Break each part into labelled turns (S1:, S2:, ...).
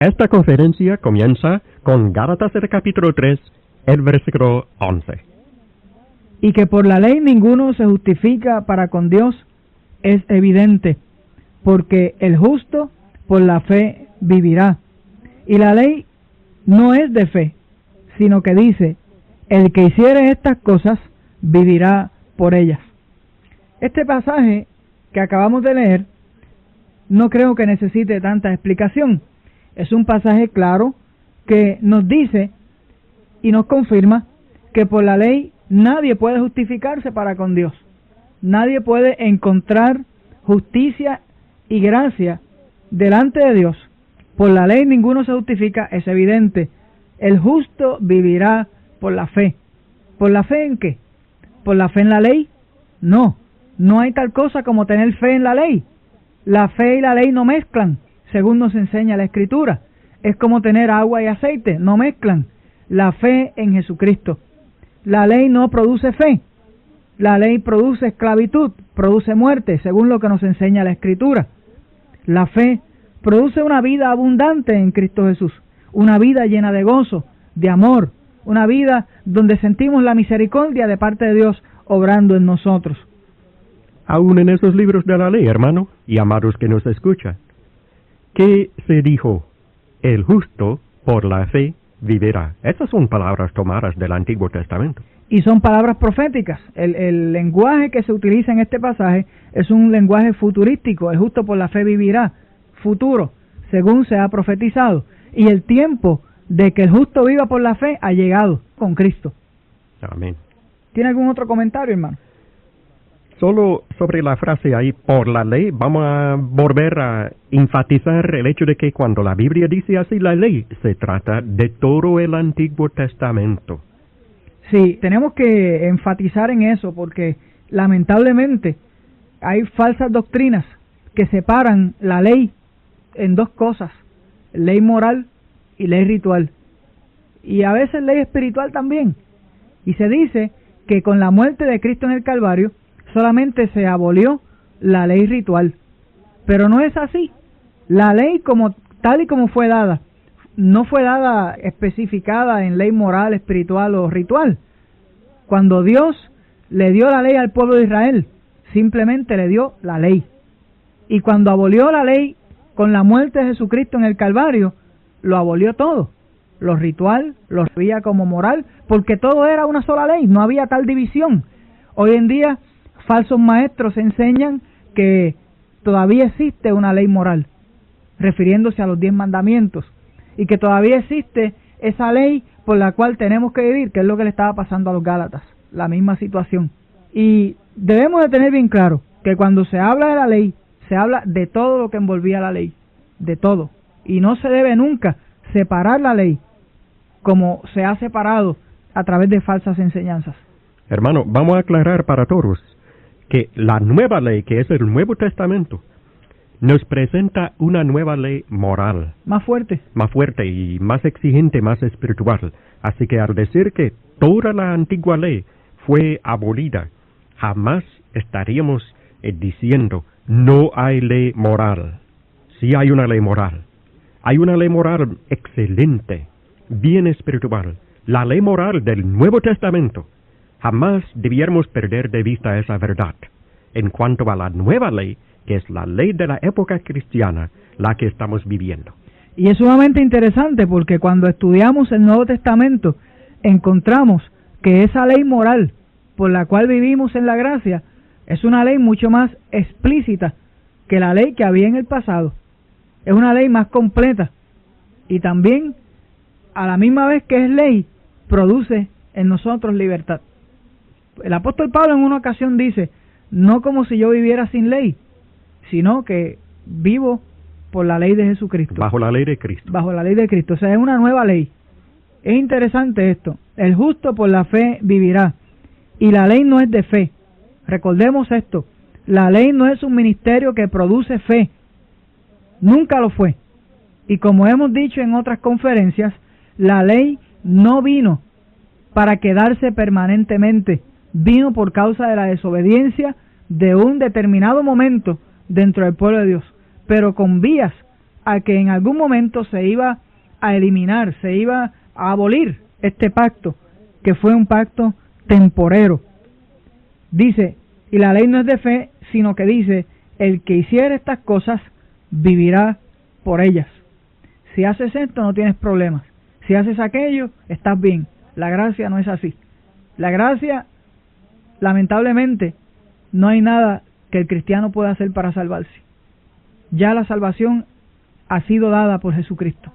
S1: Esta conferencia comienza con Gálatas el capítulo 3, el versículo 11.
S2: Y que por la ley ninguno se justifica para con Dios es evidente, porque el justo por la fe vivirá. Y la ley no es de fe, sino que dice, el que hiciere estas cosas vivirá por ellas. Este pasaje que acabamos de leer no creo que necesite tanta explicación. Es un pasaje claro que nos dice y nos confirma que por la ley nadie puede justificarse para con Dios. Nadie puede encontrar justicia y gracia delante de Dios. Por la ley ninguno se justifica, es evidente. El justo vivirá por la fe. ¿Por la fe en qué? ¿Por la fe en la ley? No, no hay tal cosa como tener fe en la ley. La fe y la ley no mezclan, según nos enseña la Escritura. Es como tener agua y aceite, no mezclan. La fe en Jesucristo. La ley no produce fe. La ley produce esclavitud, produce muerte, según lo que nos enseña la Escritura. La fe produce una vida abundante en Cristo Jesús, una vida llena de gozo, de amor, una vida donde sentimos la misericordia de parte de Dios obrando en nosotros.
S1: Aún en esos libros de la ley, hermano, y amados que nos escuchan, ¿qué se dijo? El justo por la fe vivirá. Esas son palabras tomadas del Antiguo Testamento.
S2: Y son palabras proféticas. El lenguaje que se utiliza en este pasaje es un lenguaje futurístico. El justo por la fe vivirá. Futuro, según se ha profetizado. Y el tiempo de que el justo viva por la fe ha llegado con Cristo.
S1: Amén.
S2: ¿Tiene algún otro comentario, hermano?
S1: Solo sobre la frase ahí, por la ley, vamos a volver a enfatizar el hecho de que cuando la Biblia dice así, la ley, se trata de todo el Antiguo Testamento.
S2: Sí, tenemos que enfatizar en eso porque lamentablemente hay falsas doctrinas que separan la ley en dos cosas, ley moral y ley ritual. Y a veces ley espiritual también. Y se dice que con la muerte de Cristo en el Calvario, solamente se abolió la ley ritual, pero no es así. La ley como tal y como fue dada, no fue dada especificada en ley moral, espiritual o ritual. Cuando Dios le dio la ley al pueblo de Israel, simplemente le dio la ley. Y cuando abolió la ley con la muerte de Jesucristo en el Calvario, lo abolió todo. Lo ritual, lo veía como moral, porque todo era una sola ley, no había tal división. Hoy en día falsos maestros enseñan que todavía existe una ley moral, refiriéndose a los 10 mandamientos, y que todavía existe esa ley por la cual tenemos que vivir, que es lo que le estaba pasando a los Gálatas, la misma situación. Y debemos de tener bien claro que cuando se habla de la ley, se habla de todo lo que envolvía la ley, de todo, y no se debe nunca separar la ley como se ha separado a través de falsas enseñanzas.
S1: Hermano, vamos a aclarar para todos que la nueva ley, que es el Nuevo Testamento, nos presenta una nueva ley moral.
S2: Más fuerte
S1: y más exigente, más espiritual. Así que al decir que toda la antigua ley fue abolida, jamás estaríamos diciendo no hay ley moral. Sí hay una ley moral. Hay una ley moral excelente, bien espiritual. La ley moral del Nuevo Testamento. Jamás debiéramos perder de vista esa verdad. En cuanto a la nueva ley, que es la ley de la época cristiana, la que estamos viviendo.
S2: Y es sumamente interesante porque cuando estudiamos el Nuevo Testamento, encontramos que esa ley moral por la cual vivimos en la gracia, es una ley mucho más explícita que la ley que había en el pasado. Es una ley más completa. Y también, a la misma vez que es ley, produce en nosotros libertad. El apóstol Pablo en una ocasión dice, no como si yo viviera sin ley, sino que vivo por la ley de Jesucristo.
S1: Bajo la ley de Cristo.
S2: Bajo la ley de Cristo, o sea, es una nueva ley. Es interesante esto, el justo por la fe vivirá, y la ley no es de fe. Recordemos esto, la ley no es un ministerio que produce fe, nunca lo fue. Y como hemos dicho en otras conferencias, la ley no vino para quedarse permanentemente, vino por causa de la desobediencia de un determinado momento dentro del pueblo de Dios, pero con vías a que en algún momento se iba a eliminar, se iba a abolir este pacto, que fue un pacto temporero. Dice, y la ley no es de fe, sino que dice, el que hiciera estas cosas vivirá por ellas. Si haces esto no tienes problemas, si haces aquello estás bien. La gracia no es así. La gracia, lamentablemente, no hay nada que el cristiano pueda hacer para salvarse. Ya la salvación ha sido dada por Jesucristo.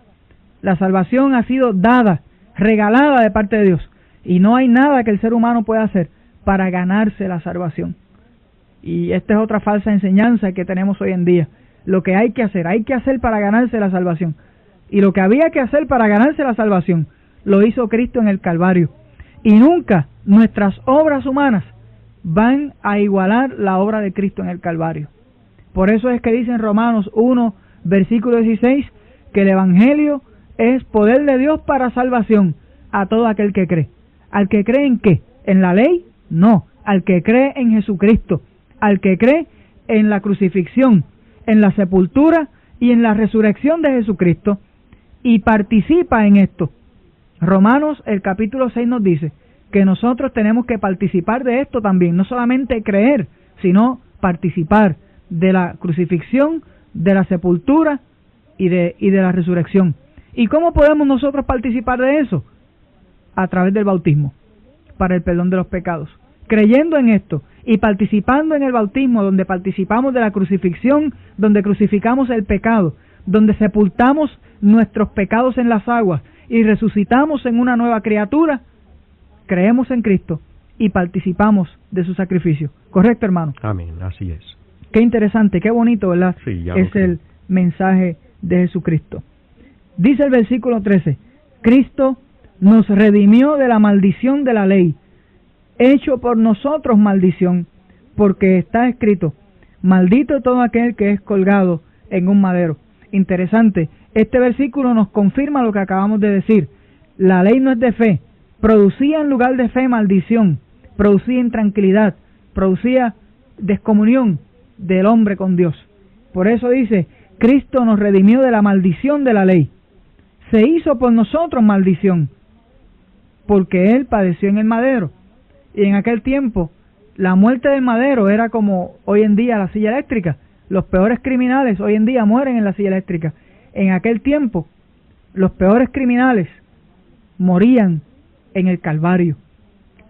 S2: La salvación ha sido dada, regalada de parte de Dios, y no hay nada que el ser humano pueda hacer para ganarse la salvación. Y esta es otra falsa enseñanza que tenemos hoy en día. Lo que hay que hacer para ganarse la salvación. Y lo que había que hacer para ganarse la salvación, lo hizo Cristo en el Calvario. Y nunca nuestras obras humanas van a igualar la obra de Cristo en el Calvario. Por eso es que dice en Romanos 1, versículo 16, que el Evangelio es poder de Dios para salvación a todo aquel que cree. ¿Al que cree en qué? ¿En la ley? No. Al que cree en Jesucristo. Al que cree en la crucifixión, en la sepultura y en la resurrección de Jesucristo y participa en esto. Romanos, el capítulo 6 nos dice que nosotros tenemos que participar de esto también, no solamente creer, sino participar de la crucifixión, de la sepultura y de la resurrección. ¿Y cómo podemos nosotros participar de eso? A través del bautismo, para el perdón de los pecados. Creyendo en esto y participando en el bautismo, donde participamos de la crucifixión, donde crucificamos el pecado, donde sepultamos nuestros pecados en las aguas y resucitamos en una nueva criatura, creemos en Cristo y participamos de su sacrificio. ¿Correcto, hermano?
S1: Amén, así es.
S2: Qué interesante, qué bonito, ¿verdad?
S1: Sí, ya
S2: es el mensaje de Jesucristo. Dice el versículo 13, Cristo nos redimió de la maldición de la ley, hecho por nosotros maldición, porque está escrito, maldito todo aquel que es colgado en un madero. Interesante, este versículo nos confirma lo que acabamos de decir. La ley no es de fe, producía en lugar de fe maldición, producía intranquilidad, producía descomunión del hombre con Dios. Por eso dice, Cristo nos redimió de la maldición de la ley. Se hizo por nosotros maldición, porque Él padeció en el madero. Y en aquel tiempo, la muerte del madero era como hoy en día la silla eléctrica. Los peores criminales hoy en día mueren en la silla eléctrica. En aquel tiempo, los peores criminales morían en el Calvario.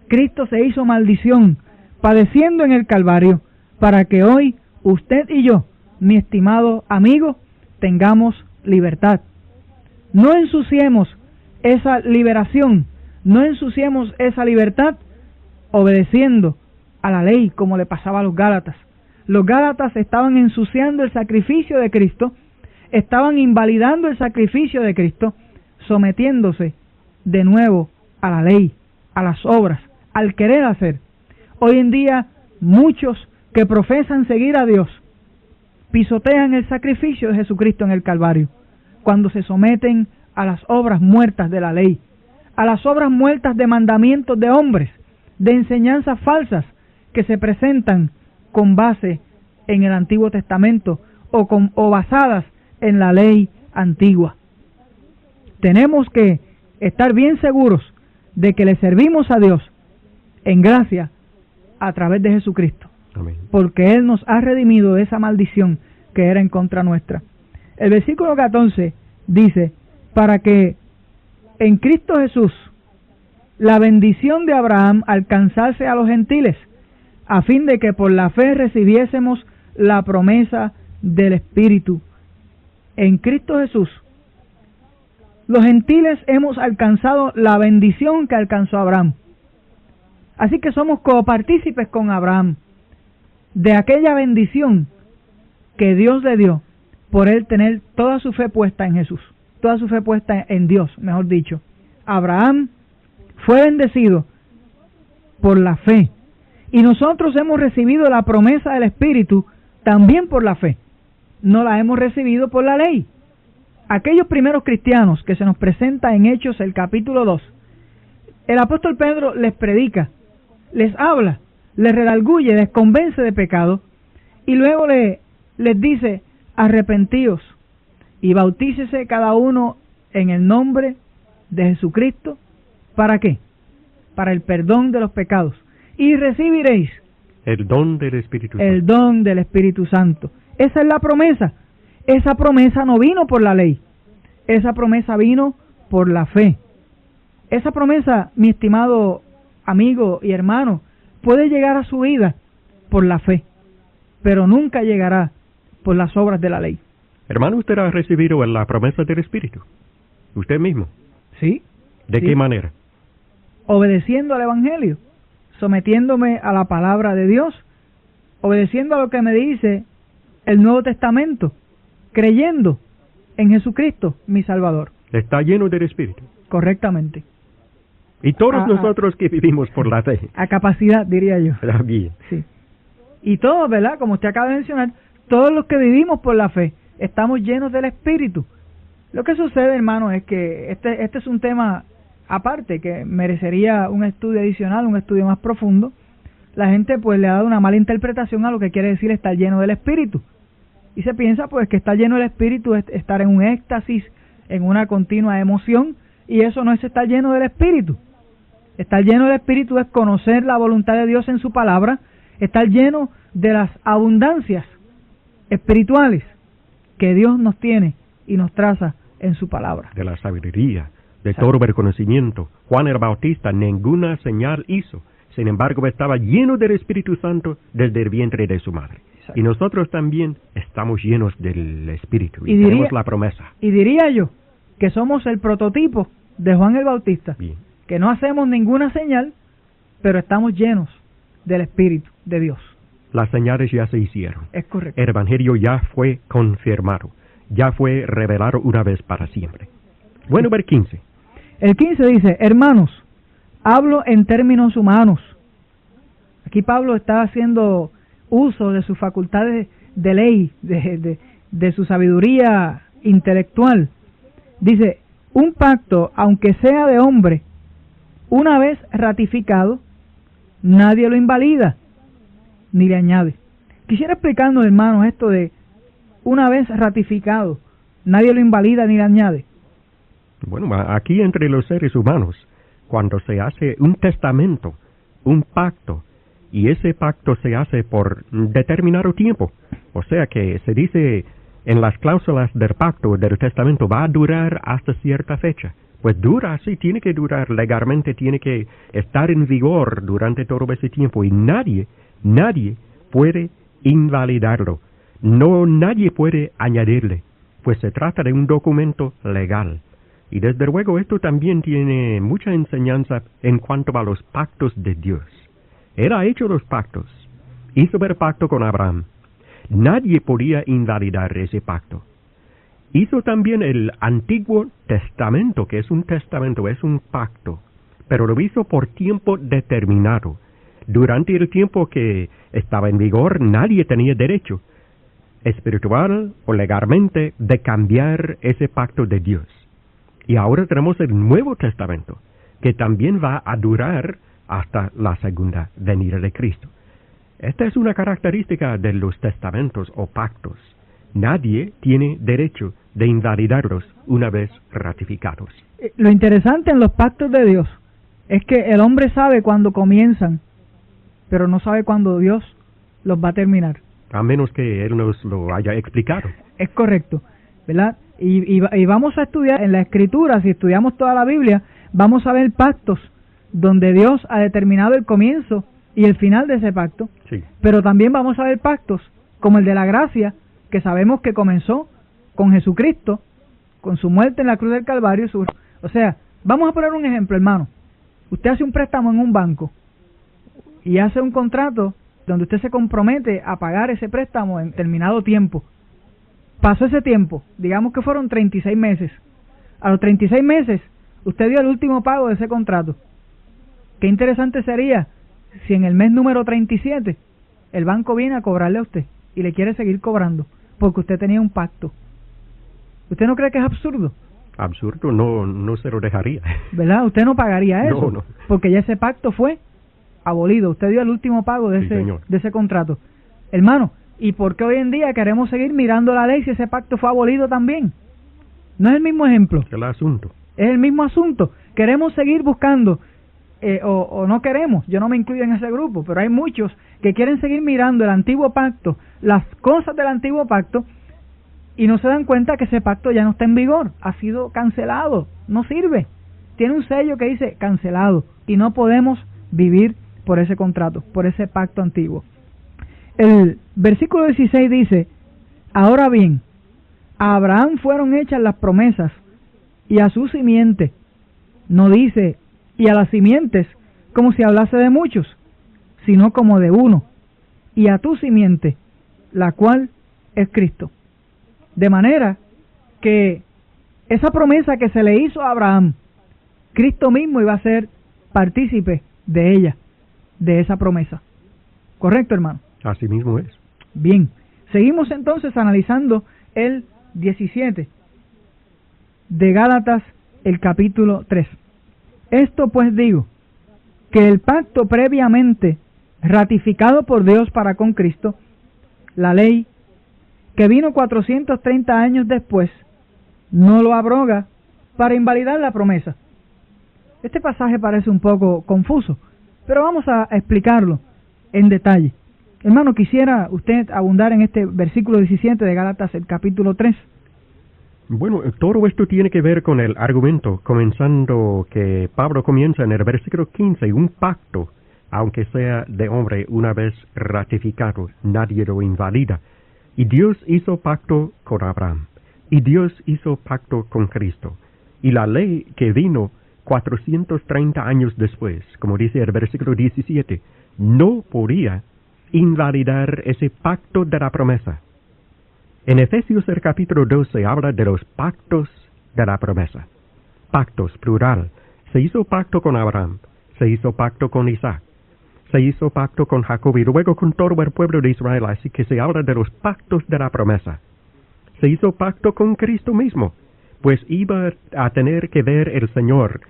S2: Cristo se hizo maldición, padeciendo en el Calvario, para que hoy usted y yo, mi estimado amigo, tengamos libertad. No ensuciemos esa liberación, no ensuciemos esa libertad obedeciendo a la ley como le pasaba a los Gálatas. Los Gálatas estaban ensuciando el sacrificio de Cristo, estaban invalidando el sacrificio de Cristo, sometiéndose de nuevo a la ley, a las obras, al querer hacer. Hoy en día muchos que profesan seguir a Dios pisotean el sacrificio de Jesucristo en el Calvario, cuando se someten a las obras muertas de la ley, a las obras muertas de mandamientos de hombres, de enseñanzas falsas que se presentan con base en el Antiguo Testamento o basadas en la ley antigua. Tenemos que estar bien seguros de que le servimos a Dios en gracia a través de Jesucristo.
S1: Amén. Porque
S2: Él nos ha redimido de esa maldición que era en contra nuestra. El versículo 14 dice, para que en Cristo Jesús la bendición de Abraham alcanzase a los gentiles, a fin de que por la fe recibiésemos la promesa del Espíritu. En Cristo Jesús, los gentiles hemos alcanzado la bendición que alcanzó Abraham. Así que somos copartícipes con Abraham de aquella bendición que Dios le dio por él tener toda su fe puesta en Jesús, toda su fe puesta en Dios, mejor dicho. Abraham fue bendecido por la fe y nosotros hemos recibido la promesa del Espíritu también por la fe. No la hemos recibido por la ley. Aquellos primeros cristianos que se nos presenta en Hechos el capítulo 2, el apóstol Pedro les predica, les habla, les redarguye, les convence de pecado y luego les dice, arrepentíos y bautícese cada uno en el nombre de Jesucristo. ¿Para qué? Para el perdón de los pecados. Y recibiréis
S1: el don del Espíritu Santo.
S2: El don del Espíritu Santo. Esa es la promesa. Esa promesa no vino por la ley. Esa promesa vino por la fe. Esa promesa, mi estimado amigo y hermano, puede llegar a su vida por la fe, pero nunca llegará por las obras de la ley.
S1: Hermano, usted ha recibido la promesa del Espíritu. Usted mismo.
S2: Sí.
S1: ¿De qué manera?
S2: Obedeciendo al Evangelio, sometiéndome a la palabra de Dios, obedeciendo a lo que me dice el Nuevo Testamento, creyendo en Jesucristo, mi Salvador.
S1: Está lleno del Espíritu.
S2: Correctamente.
S1: Y todos nosotros que vivimos por la fe.
S2: A capacidad, diría yo.
S1: Bien.
S2: Sí. Y todos, ¿verdad? Como usted acaba de mencionar, todos los que vivimos por la fe, estamos llenos del Espíritu. Lo que sucede, hermano, es que este es un tema aparte, que merecería un estudio adicional, un estudio más profundo. La gente pues le ha dado una mala interpretación a lo que quiere decir estar lleno del Espíritu. Y se piensa pues que estar lleno del Espíritu es estar en un éxtasis, en una continua emoción, y eso no es estar lleno del Espíritu. Estar lleno del Espíritu es conocer la voluntad de Dios en su palabra, estar lleno de las abundancias espirituales que Dios nos tiene y nos traza en su palabra.
S1: De la sabiduría, de todo el conocimiento. Juan el Bautista ninguna señal hizo, sin embargo estaba lleno del Espíritu Santo desde el vientre de su madre. Exacto. Y nosotros también estamos llenos del Espíritu y tenemos la promesa.
S2: Y diría yo que somos el prototipo de Juan el Bautista.
S1: Bien.
S2: Que no hacemos ninguna señal, pero estamos llenos del Espíritu de Dios.
S1: Las señales ya se hicieron.
S2: Es correcto.
S1: El Evangelio ya fue confirmado, ya fue revelado una vez para siempre. Bueno, ver 15.
S2: El 15 dice, hermanos, hablo en términos humanos. Aquí Pablo está haciendo uso de sus facultades de ley, de su sabiduría intelectual. Dice, un pacto, aunque sea de hombre, una vez ratificado, nadie lo invalida ni le añade. Quisiera explicarnos, hermanos, esto de una vez ratificado, nadie lo invalida ni le añade.
S1: Bueno, aquí entre los seres humanos, cuando se hace un testamento, un pacto, y ese pacto se hace por determinado tiempo, o sea que se dice en las cláusulas del pacto, del testamento, va a durar hasta cierta fecha. Pues dura así, tiene que durar legalmente, tiene que estar en vigor durante todo ese tiempo y nadie puede invalidarlo. No, nadie puede añadirle, pues se trata de un documento legal. Y desde luego esto también tiene mucha enseñanza en cuanto a los pactos de Dios. Él ha hecho los pactos, hizo el pacto con Abraham. Nadie podía invalidar ese pacto. Hizo también el Antiguo Testamento, que es un testamento, es un pacto, pero lo hizo por tiempo determinado. Durante el tiempo que estaba en vigor, nadie tenía derecho, espiritual o legalmente, de cambiar ese pacto de Dios. Y ahora tenemos el Nuevo Testamento, que también va a durar hasta la segunda venida de Cristo. Esta es una característica de los testamentos o pactos. Nadie tiene derecho de invalidarlos una vez ratificados.
S2: Lo interesante en los pactos de Dios es que el hombre sabe cuándo comienzan, pero no sabe cuándo Dios los va a terminar.
S1: A menos que Él nos lo haya explicado.
S2: Es correcto, ¿verdad? Y vamos a estudiar en la Escritura, si estudiamos toda la Biblia, vamos a ver pactos donde Dios ha determinado el comienzo y el final de ese pacto.
S1: Sí.
S2: Pero también vamos a ver pactos como el de la gracia, que sabemos que comenzó con Jesucristo, con su muerte en la cruz del Calvario. O sea, vamos a poner un ejemplo, hermano. Usted hace un préstamo en un banco y hace un contrato donde usted se compromete a pagar ese préstamo en determinado tiempo. Pasó ese tiempo, digamos que fueron 36 meses. A los 36 meses, usted dio el último pago de ese contrato. Qué interesante sería si en el mes número 37 el banco viene a cobrarle a usted y le quiere seguir cobrando porque usted tenía un pacto. ¿Usted no cree que es absurdo?
S1: Absurdo, no se lo dejaría.
S2: ¿Verdad? Usted no pagaría eso,
S1: no.
S2: Porque ya ese pacto fue abolido. Usted dio el último pago de ese contrato. Hermano, ¿y por qué hoy en día queremos seguir mirando la ley si ese pacto fue abolido también? No es el mismo ejemplo.
S1: El asunto.
S2: Es el mismo asunto. Queremos seguir buscando, o no queremos, yo no me incluyo en ese grupo, pero hay muchos que quieren seguir mirando el antiguo pacto, las cosas del antiguo pacto, y no se dan cuenta que ese pacto ya no está en vigor, ha sido cancelado, no sirve. Tiene un sello que dice cancelado, y no podemos vivir por ese contrato, por ese pacto antiguo. El versículo 16 dice: ahora bien, a Abraham fueron hechas las promesas, y a su simiente. No dice y a las simientes como si hablase de muchos, sino como de uno, y a tu simiente, la cual es Cristo. De manera que esa promesa que se le hizo a Abraham, Cristo mismo iba a ser partícipe de ella, de esa promesa. ¿Correcto, hermano?
S1: Así mismo es.
S2: Bien, seguimos entonces analizando el 17 de Gálatas, el capítulo 3. Esto pues digo, que el pacto previamente ratificado por Dios para con Cristo, la ley, que vino 430 años después, no lo abroga para invalidar la promesa. Este pasaje parece un poco confuso, pero vamos a explicarlo en detalle. Hermano, quisiera usted abundar en este versículo 17 de Gálatas, el capítulo 3.
S1: Bueno, todo esto tiene que ver con el argumento, comenzando que Pablo comienza en el versículo 15, un pacto, aunque sea de hombre, una vez ratificado, nadie lo invalida. Y Dios hizo pacto con Abraham, y Dios hizo pacto con Cristo. Y la ley que vino 430 años después, como dice el versículo 17, no podía invalidar ese pacto de la promesa. En Efesios el capítulo 12 habla de los pactos de la promesa. Pactos, plural. Se hizo pacto con Abraham, se hizo pacto con Isaac, se hizo pacto con Jacob y luego con todo el pueblo de Israel, así que se habla de los pactos de la promesa. Se hizo pacto con Cristo mismo, pues iba a tener que ver el Señor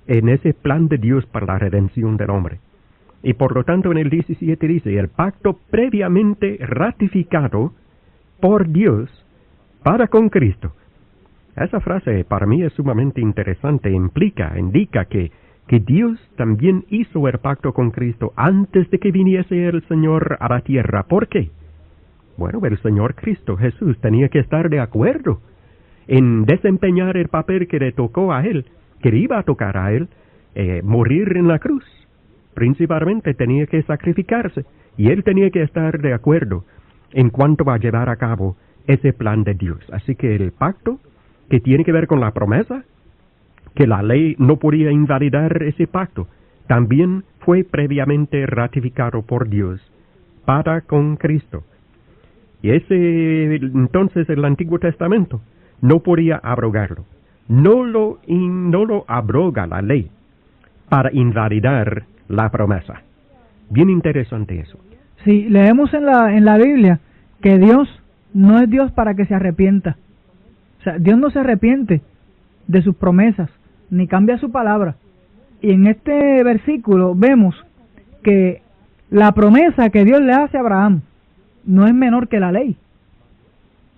S1: en ese plan de Dios para la redención del hombre. Y por lo tanto en el 17 dice, el pacto previamente ratificado por Dios para con Cristo. Esa frase para mí es sumamente interesante, indica que Dios también hizo el pacto con Cristo antes de que viniese el Señor a la tierra. ¿Por qué? Bueno, el Señor Cristo, Jesús, tenía que estar de acuerdo en desempeñar el papel que le tocó a Él, que le iba a tocar a Él, morir en la cruz. Principalmente tenía que sacrificarse, y Él tenía que estar de acuerdo en cuanto a llevar a cabo ese plan de Dios. Así que el pacto, que tiene que ver con la promesa, que la ley no podía invalidar ese pacto, también fue previamente ratificado por Dios para con Cristo. Y entonces el Antiguo Testamento no podía abrogarlo. No lo abroga la ley para invalidar la promesa. Bien interesante eso.
S2: Sí, leemos en la Biblia que Dios no es Dios para que se arrepienta. O sea, Dios no se arrepiente de sus promesas, ni cambia su palabra. Y en este versículo vemos que la promesa que Dios le hace a Abraham no es menor que la ley.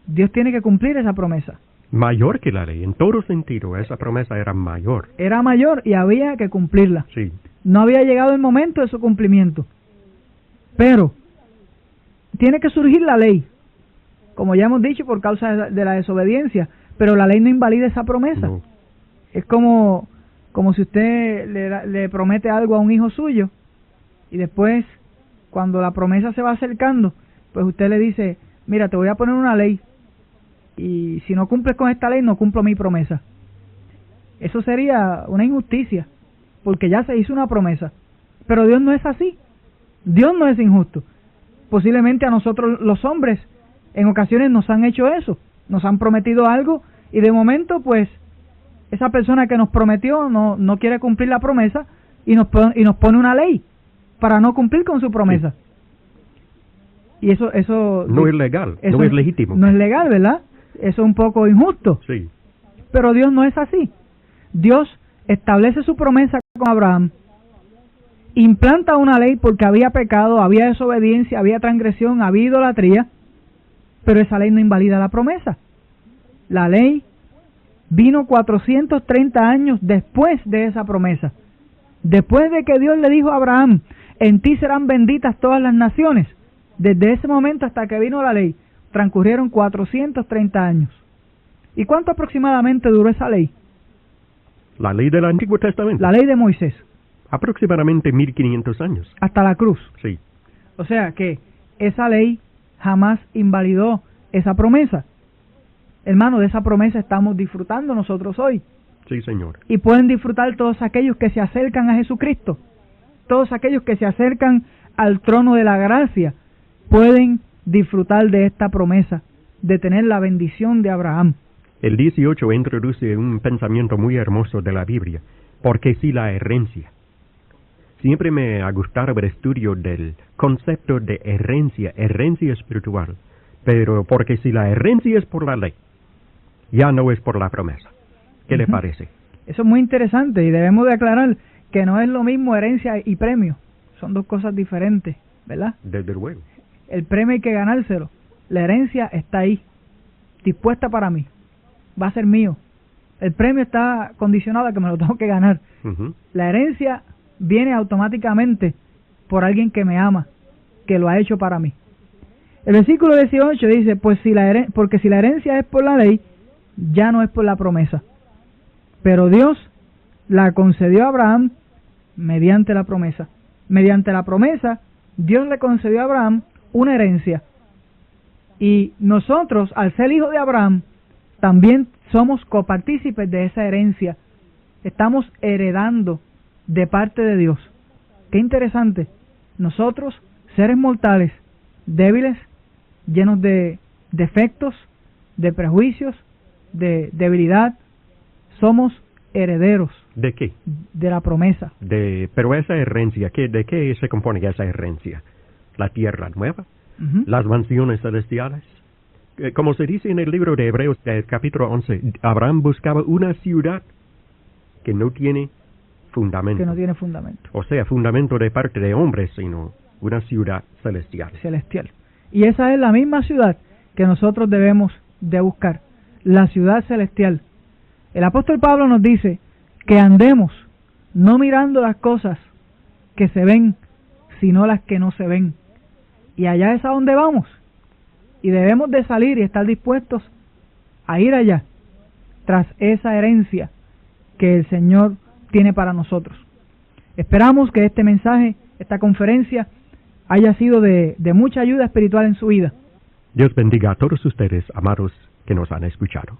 S2: Dios tiene que cumplir esa promesa.
S1: Mayor que la ley, en todo sentido, esa promesa era mayor.
S2: Era mayor y había que cumplirla.
S1: Sí.
S2: No había llegado el momento de su cumplimiento. Pero tiene que surgir la ley, como ya hemos dicho, por causa de la desobediencia, pero la ley no invalida esa promesa. No. Es como si usted le promete algo a un hijo suyo y después, cuando la promesa se va acercando, pues usted le dice, mira, te voy a poner una ley y si no cumples con esta ley, no cumplo mi promesa. Eso sería una injusticia, porque ya se hizo una promesa. Pero Dios no es así. Dios no es injusto. Posiblemente a nosotros los hombres en ocasiones nos han hecho eso, nos han prometido algo y de momento pues esa persona que nos prometió no quiere cumplir la promesa y nos pone una ley para no cumplir con su promesa. Sí. Y eso
S1: no es legal, no es legítimo.
S2: No es legal, ¿verdad? Eso es un poco injusto.
S1: Sí.
S2: Pero Dios no es así. Dios establece su promesa con Abraham, implanta una ley porque había pecado, había desobediencia, había transgresión, había idolatría, pero esa ley no invalida la promesa. La ley vino 430 años después de esa promesa. Después de que Dios le dijo a Abraham, en ti serán benditas todas las naciones, desde ese momento hasta que vino la ley, transcurrieron 430 años. ¿Y cuánto aproximadamente duró esa ley?
S1: La ley del Antiguo Testamento.
S2: La ley de Moisés.
S1: Aproximadamente 1500 años.
S2: Hasta la cruz.
S1: Sí.
S2: O sea que esa ley jamás invalidó esa promesa. Hermano, de esa promesa estamos disfrutando nosotros hoy.
S1: Sí, señor.
S2: Y pueden disfrutar todos aquellos que se acercan a Jesucristo. Todos aquellos que se acercan al trono de la gracia pueden disfrutar de esta promesa, de tener la bendición de Abraham.
S1: El 18 introduce un pensamiento muy hermoso de la Biblia, porque si la herencia. Siempre me ha gustado el estudio del concepto de herencia espiritual, pero porque si la herencia es por la ley, ya no es por la promesa. ¿Qué le parece?
S2: Eso es muy interesante y debemos de aclarar que no es lo mismo herencia y premio, son dos cosas diferentes, ¿verdad?
S1: Desde luego.
S2: El premio hay que ganárselo, la herencia está ahí, dispuesta para mí, va a ser mío. El premio está condicionado a que me lo tengo que ganar. La herencia viene automáticamente por alguien que me ama, que lo ha hecho para mí. El versículo 18 dice, porque si la herencia es por la ley, ya no es por la promesa. Pero Dios la concedió a Abraham mediante la promesa. Mediante la promesa, Dios le concedió a Abraham una herencia. Y nosotros, al ser hijos de Abraham, también somos copartícipes de esa herencia. Estamos heredando de parte de Dios. Qué interesante. Nosotros, seres mortales, débiles, llenos de defectos, de prejuicios, de debilidad, somos herederos.
S1: ¿De qué?
S2: De la promesa.
S1: Pero esa herencia, ¿de qué se compone esa herencia? La tierra nueva, las mansiones celestiales. Como se dice en el libro de Hebreos, capítulo 11, Abraham buscaba una ciudad que no tiene fundamento.
S2: Que no tiene fundamento.
S1: O sea, fundamento de parte de hombres, sino una ciudad celestial.
S2: Celestial. Y esa es la misma ciudad que nosotros debemos de buscar, la ciudad celestial. El apóstol Pablo nos dice que andemos no mirando las cosas que se ven, sino las que no se ven. Y allá es a donde vamos. Y debemos de salir y estar dispuestos a ir allá, tras esa herencia que el Señor tiene para nosotros. Esperamos que este mensaje, esta conferencia, haya sido de mucha ayuda espiritual en su vida.
S1: Dios bendiga a todos ustedes, amados, que nos han escuchado.